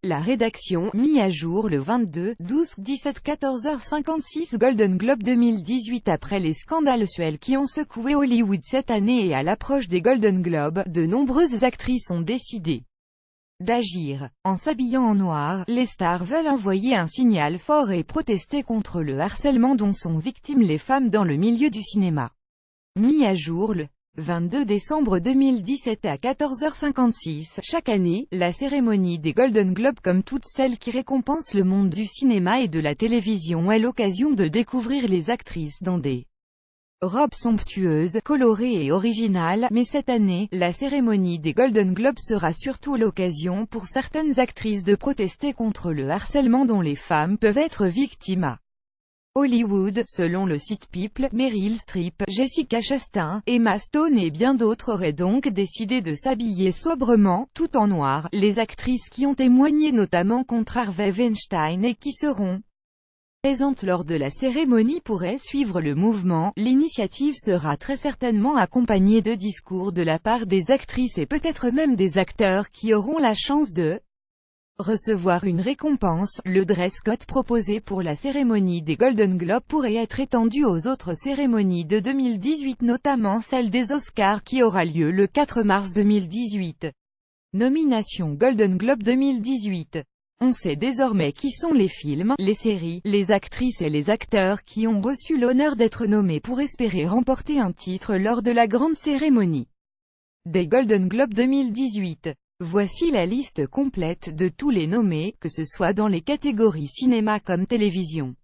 La rédaction, mis à jour le 22, 12, 17, 14h56 Golden Globe 2018. Après les scandales sexuels qui ont secoué Hollywood cette année et à l'approche des Golden Globes, de nombreuses actrices ont décidé d'agir. En s'habillant en noir, les stars veulent envoyer un signal fort et protester contre le harcèlement dont sont victimes les femmes dans le milieu du cinéma. Mis à jour le 22 décembre 2017 à 14h56. Chaque année, la cérémonie des Golden Globes, comme toutes celles qui récompensent le monde du cinéma et de la télévision, est l'occasion de découvrir les actrices dans des robes somptueuses, colorées et originales, mais cette année, la cérémonie des Golden Globes sera surtout l'occasion pour certaines actrices de protester contre le harcèlement dont les femmes peuvent être victimes à Hollywood. Selon le site People, Meryl Streep, Jessica Chastain, Emma Stone et bien d'autres auraient donc décidé de s'habiller sobrement, tout en noir. Les actrices qui ont témoigné notamment contre Harvey Weinstein et qui seront présentes lors de la cérémonie pourraient suivre le mouvement. L'initiative sera très certainement accompagnée de discours de la part des actrices et peut-être même des acteurs qui auront la chance de recevoir une récompense. Le dress code proposé pour la cérémonie des Golden Globes pourrait être étendu aux autres cérémonies de 2018, notamment celle des Oscars qui aura lieu le 4 mars 2018. Nomination Golden Globe 2018. On sait désormais qui sont les films, les séries, les actrices et les acteurs qui ont reçu l'honneur d'être nommés pour espérer remporter un titre lors de la grande cérémonie des Golden Globes 2018. Voici la liste complète de tous les nommés, que ce soit dans les catégories cinéma comme télévision.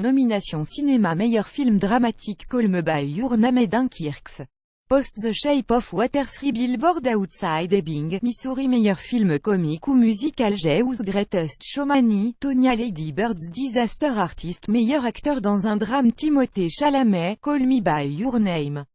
Nomination cinéma: meilleur film dramatique Call Me By Your Name et Dunkirk. Post The Shape of Water, 3 Billboards Outside Ebbing, Missouri. Meilleur film comique ou musical: Jew's Greatest Showman, Tonya. Lady Bird's Disaster Artist. Meilleur acteur dans un drame: Timothée Chalamet, Call Me By Your Name.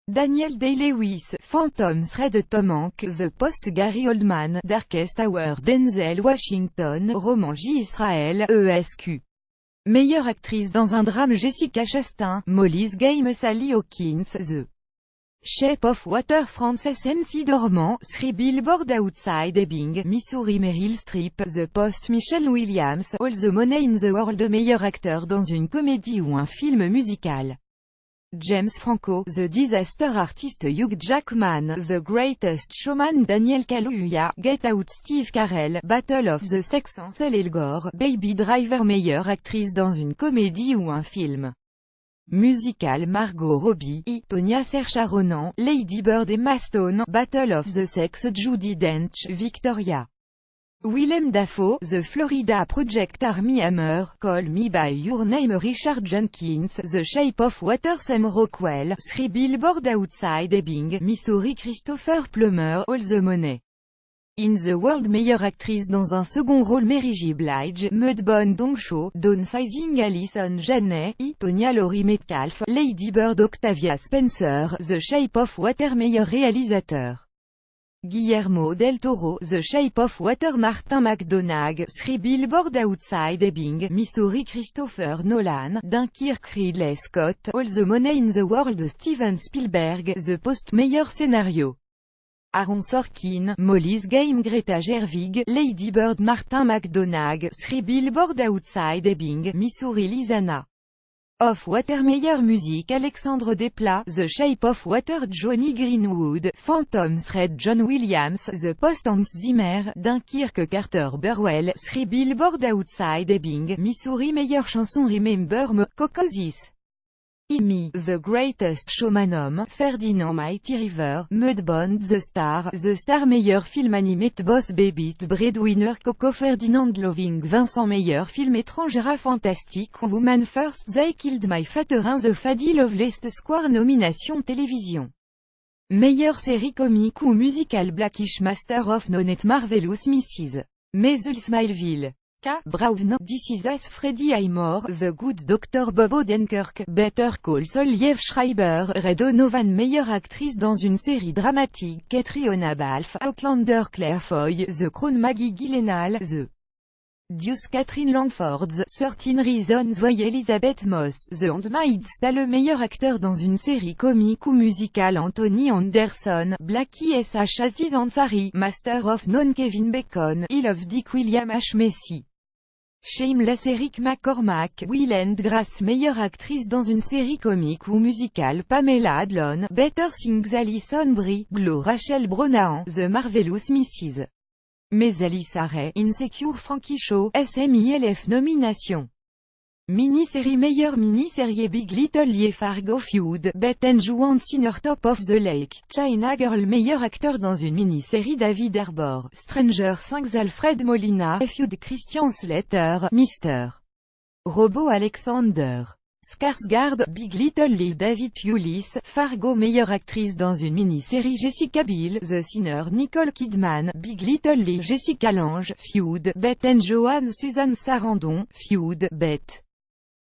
Daniel Day-Lewis, Phantom Thread. Tom Hanks, The Post. Gary Oldman, Darkest Hour. Denzel Washington, Roman J. Israel, ESQ. Meilleure actrice dans un drame: Jessica Chastain, Molly's Game. Sally Hawkins, The Shape of Water. Frances McDormand, 3 Billboards Outside Ebbing, Missouri. Meryl Streep, The Post. Michelle Williams, All the Money in the World. Meilleur acteur dans une comédie ou un film musical: James Franco, The Disaster Artist. Hugh Jackman, The Greatest Showman. Daniel Kaluuya, Get Out. Steve Carell, Battle of the Sexes. Ansel Elgort, Baby Driver. Meilleure actrice dans une comédie ou un film musical: Margot Robbie, Tonya Saoirse Ronan, Lady Bird. Emma Stone, Battle of the Sexes. Judi Dench, Victoria. Willem Dafoe, The Florida Project. Armie Hammer, Call Me By Your Name. Richard Jenkins, The Shape of Water. Sam Rockwell, 3 Billboards Outside Ebbing, Missouri. Christopher Plummer, All the Money in the World. Meilleure actrice dans un second rôle: Mary J. Blige, Mudbound. Dong Cho, Downsizing. Allison Janney, Tonya Laurie Metcalf, Lady Bird. Octavia Spencer, The Shape of Water. Meilleur réalisateur: Guillermo del Toro, The Shape of Water. Martin McDonagh, 3 Billboards Outside Ebbing, Missouri. Christopher Nolan, Dunkirk. Ridley Scott, All the Money in the World. Steven Spielberg, The Post. Meilleur scénario: Aaron Sorkin, Molly's Game. Greta Gerwig, Lady Bird. Martin McDonagh, 3 Billboards Outside Ebbing, Missouri. Lisanna of Water. Meilleure musique: Alexandre Desplat, The Shape of Water. Johnny Greenwood, Phantom Thread. John Williams, The Post. Hans Zimmer, Dunkirk. Carter Burwell, 3 Billboards Outside Ebbing, Missouri. Meilleure chanson: Remember Me, Cocozis. Me, The Greatest Showman. Ferdinand. Mighty River, Mudbound. The Star. Meilleur film animé: Boss Baby, Breadwinner. Coco. Ferdinand. Loving Vincent. Meilleur film étranger: Fantastic Woman First. They Killed My Father. The Fadi Loveless Square. Nomination télévision: meilleure série comique ou musicale: Blackish. Master of None. Marvelous Mrs. Maisel. Smileville. K. Brown, This Is Us. Freddie Highmore, The Good Doctor. Bob Odenkirk, Better Call Saul. Liev Schreiber, Ray Donovan. Meilleure actrice dans une série dramatique: Catriona Balfe, Outlander. Claire Foy, The Crown. Maggie Gyllenhaal, The Deuce Catherine Langford's 13 Reasons Why Elizabeth Moss, The Handmaid's Tale. Le meilleur acteur dans une série comique ou musicale Anthony Anderson, Blackie S.H. Aziz Ansari, Master of None Kevin Bacon, I Love Dick William H. Macy. Shameless Eric McCormack, Will and Grace. Meilleure actrice dans une série comique ou musicale Pamela Adlon, Better Things Alison Brie, Glow Rachel Brosnahan, The Marvelous Mrs. Maisel Ray, Insecure Frankie Shaw, SMILF. Nomination. Mini-série. Meilleure mini-série Big Little Lies, Fargo Feud, Beth and Joan Sinner, Top of the Lake, China Girl. Meilleur acteur dans une mini-série David Harbour, Stranger Things. Alfred Molina, Feud, Christian Slater, Mr. Robot. Alexander Skarsgård, Big Little Lies. David Thewlis, Fargo. Meilleure actrice dans une mini-série Jessica Biel, The Sinner. Nicole Kidman, Big Little Lies. Jessica Lange, Feud, Beth and Joan. Suzanne Sarandon, Feud, Beth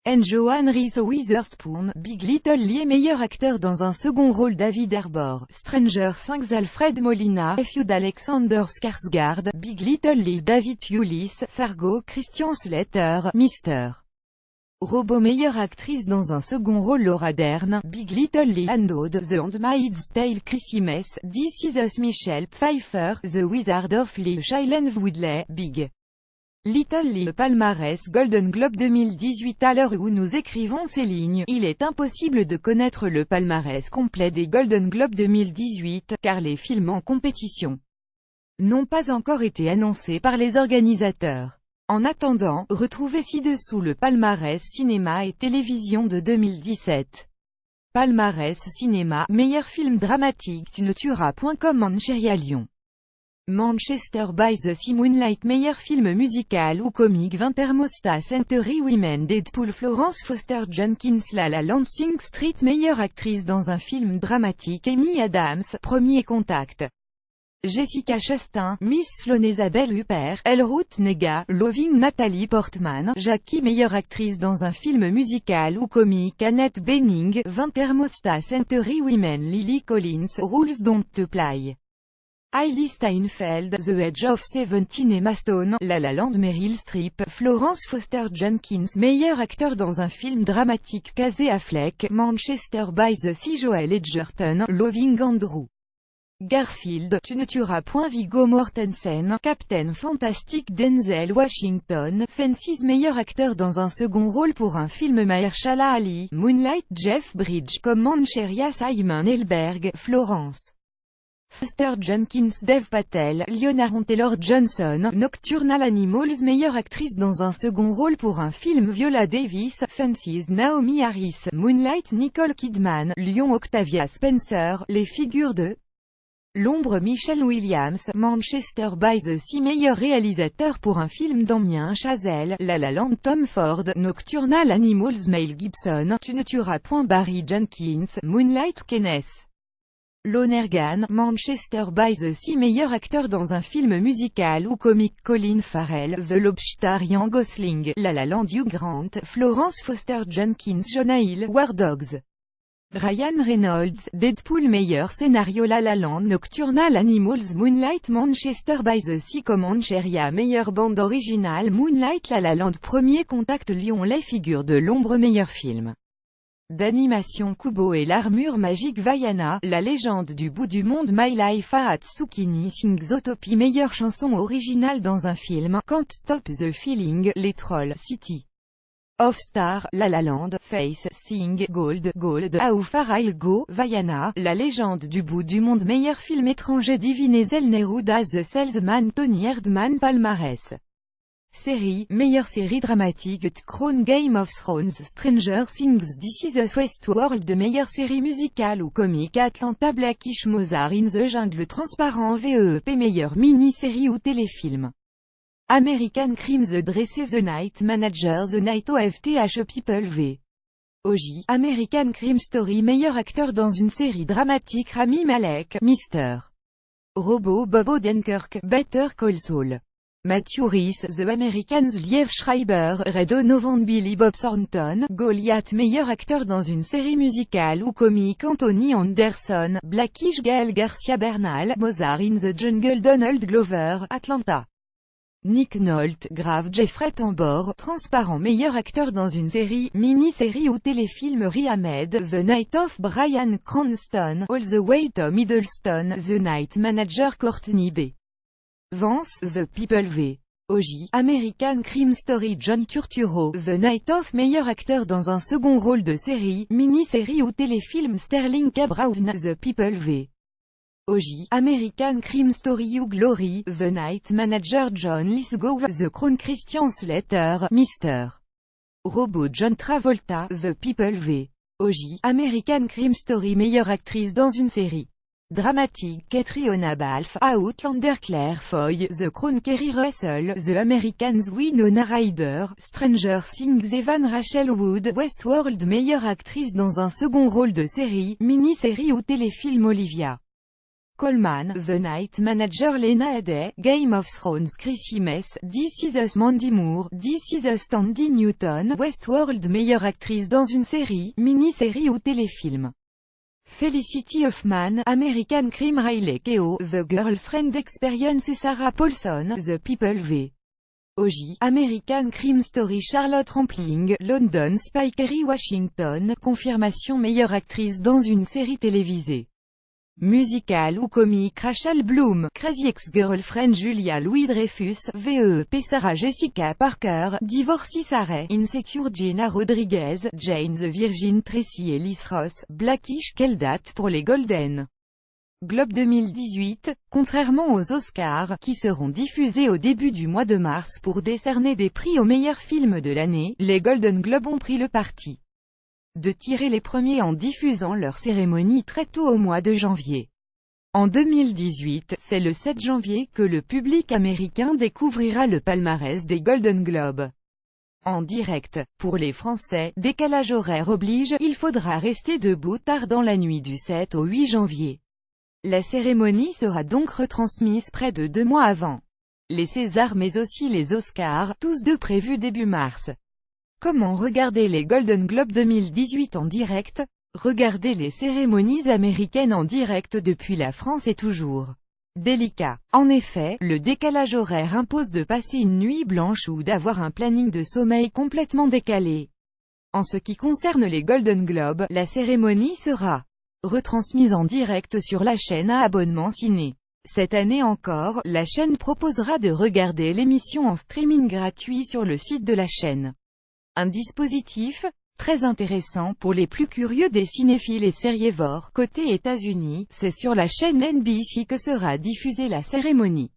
and Joan. Reese Witherspoon, Big Little Lies. Meilleur acteur dans un second rôle David Harbour, Stranger Things. Alfred Molina, Feud. Alexander Skarsgård, Big Little Lies. David Thewlis, Fargo. Christian Slater, Mr. Robot. Meilleure actrice dans un second rôle Laura Dern, Big Little Lies. Handmaid, The Handmaid's Tale. Chrissy Mess, This Is Us. Michelle Pfeiffer, The Wizard of Liz. Shailene Woodley, Big Little Lies. Palmarès Golden Globe 2018. À l'heure où nous écrivons ces lignes, il est impossible de connaître le palmarès complet des Golden Globes 2018, car les films en compétition n'ont pas encore été annoncés par les organisateurs. En attendant, retrouvez ci-dessous le palmarès cinéma et télévision de 2017. Palmarès cinéma, meilleur film dramatique Tu ne tueras.com. Mancheria Lyon. Manchester by the Sea. Moonlight. Meilleur film musical ou comique 20 Thermostat Century Women. Deadpool. Florence Foster Jenkins. La La Land. Sing Street. Meilleure actrice dans un film dramatique Amy Adams, Premier Contact. Jessica Chastain, Miss Sloane. Isabelle Huppert, Elle Ruth Negga, Loving. Nathalie Portman, Jackie. Meilleure actrice dans un film musical ou comique Annette Bening, 20 Thermostat Century Women. Lily Collins, Rules Don't Apply. Hailey Steinfeld, The Edge of 17. Emma Stone, La La Land. Meryl Streep, Florence Foster Jenkins. Meilleur acteur dans un film dramatique Casey Affleck, Manchester by the Sea. Joel Edgerton, Loving. Andrew Garfield, Tu ne tueras. Viggo Mortensen, Captain Fantastic. Denzel Washington, Fences. Meilleur acteur dans un second rôle pour un film Mahershala Ali, Moonlight. Jeff Bridges, comme Mancheria. Simon Helberg, Florence Foster Jenkins. Dev Patel, Leonard Taylor-Johnson, Nocturnal Animals. Meilleure actrice dans un second rôle pour un film Viola Davis, Fences. Naomi Harris, Moonlight. Nicole Kidman, Lyon. Octavia Spencer, Les figures de l'ombre. Michelle Williams, Manchester by the Sea. Meilleur réalisateur pour un film Damien Chazelle, La La Land. Tom Ford, Nocturnal Animals. Mel Gibson, Tu ne tueras. Barry Jenkins, Moonlight. Kenneth Lonergan, Manchester by the Sea. Meilleur acteur dans un film musical ou comique Colin Farrell, The Lobster. Ryan Gosling, La La Land. Hugh Grant, Florence Foster Jenkins. Jonah Hill, War Dogs. Ryan Reynolds, Deadpool. Meilleur scénario La La Land. Nocturnal Animals. Moonlight. Manchester by the Sea. Comancheria. Meilleure bande originale Moonlight. La La Land. Premier Contact. Lyon. Les figures de l'ombre. Meilleur film d'animation Kubo et l'armure magique Vaiana, La légende du bout du monde. My Life at Tsukini Sing Zootopie. Meilleure chanson originale dans un film Can't Stop the Feeling. Les Trolls. City of Stars, La La Land, Face, Sing, Gold, How Far I'll Go, Vaiana, La légende du bout du monde. Meilleur film étranger Divinezel Neruda. The Salesman. Tony Erdmann. Palmarès série, meilleure série dramatique The Crown. Game of Thrones. Stranger Things. This Is Us. Westworld. Meilleure série musicale ou comique Atlanta. Blackish. Mozart in the Jungle. Transparent. VEEP. Meilleure mini-série ou téléfilm American Crime. The Dressé. The Night Manager. The Night OFTH. People v. OJ. American Crime Story. Meilleur acteur dans une série dramatique Rami Malek, Mr. Robot. Bob Odenkirk, Better Call Saul. Matthew Rhys, The Americans. Liev Schreiber, Red Donovan. Billy Bob Thornton, Goliath. Meilleur acteur dans une série musicale ou comique Anthony Anderson, Blackish. Gael Garcia Bernal, Mozart in the Jungle. Donald Glover, Atlanta. Nick Nolte grave Jeffrey Tambor, transparent meilleur acteur dans une série, mini-série ou téléfilm. Riz Ahmed, The Night of Bryan Cranston, All the Way Tom Hiddleston, The Night Manager Courtney B. Vance, The People v. O.J. American Crime Story John Turturro, The Night of meilleur acteur dans un second rôle de série, mini-série ou téléfilm. Sterling K. Brown, The People v. O.J. American Crime Story You Glory, The Night Manager John Lithgow, The Crown Christian Slater, Mr. Robot John Travolta, The People v. O.J. American Crime Story meilleure actrice dans une série dramatique. Catriona Balfe, Outlander Claire Foy, The Crown Kerry Russell, The Americans Winona Ryder, Stranger Things Evan Rachel Wood, Westworld meilleure actrice dans un second rôle de série, mini-série ou téléfilm. Olivia Colman, The Night Manager Lena Headey, Game of Thrones Chrissy Mess, This Is Us Mandy Moore, This Is Us Tandy Newton, Westworld meilleure actrice dans une série, mini-série ou téléfilm. Felicity Huffman, American Crime Riley Keough, The Girlfriend Experience et Sarah Paulson, The People v. O.J. American Crime Story Charlotte Rampling, London Spy Kerry Washington, confirmation meilleure actrice dans une série télévisée. Musical ou comique. Rachel Bloom, Crazy Ex-Girlfriend Julia Louis-Dreyfus, VEP Sarah Jessica Parker, Divorcee Sarah, Insecure Gina Rodriguez, Jane the Virgin Tracy Ellis Ross, Blackish. Quelle date pour les Golden Globe 2018, contrairement aux Oscars, qui seront diffusés au début du mois de mars pour décerner des prix aux meilleurs films de l'année, les Golden Globes ont pris le parti de tirer les premiers en diffusant leur cérémonie très tôt au mois de janvier. En 2018, c'est le 7 janvier que le public américain découvrira le palmarès des Golden Globes. En direct, pour les Français, décalage horaire oblige, il faudra rester debout tard dans la nuit du 7 au 8 janvier. La cérémonie sera donc retransmise près de 2 mois avant les Césars mais aussi les Oscars, tous deux prévus début mars. Comment regarder les Golden Globes 2018 en direct? Regarder les cérémonies américaines en direct depuis la France est toujours délicat. En effet, le décalage horaire impose de passer une nuit blanche ou d'avoir un planning de sommeil complètement décalé. En ce qui concerne les Golden Globes, la cérémonie sera retransmise en direct sur la chaîne à abonnement ciné. Cette année encore, la chaîne proposera de regarder l'émission en streaming gratuit sur le site de la chaîne. Un dispositif très intéressant pour les plus curieux des cinéphiles et sériévores. Côté États-Unis, c'est sur la chaîne NBC que sera diffusée la cérémonie.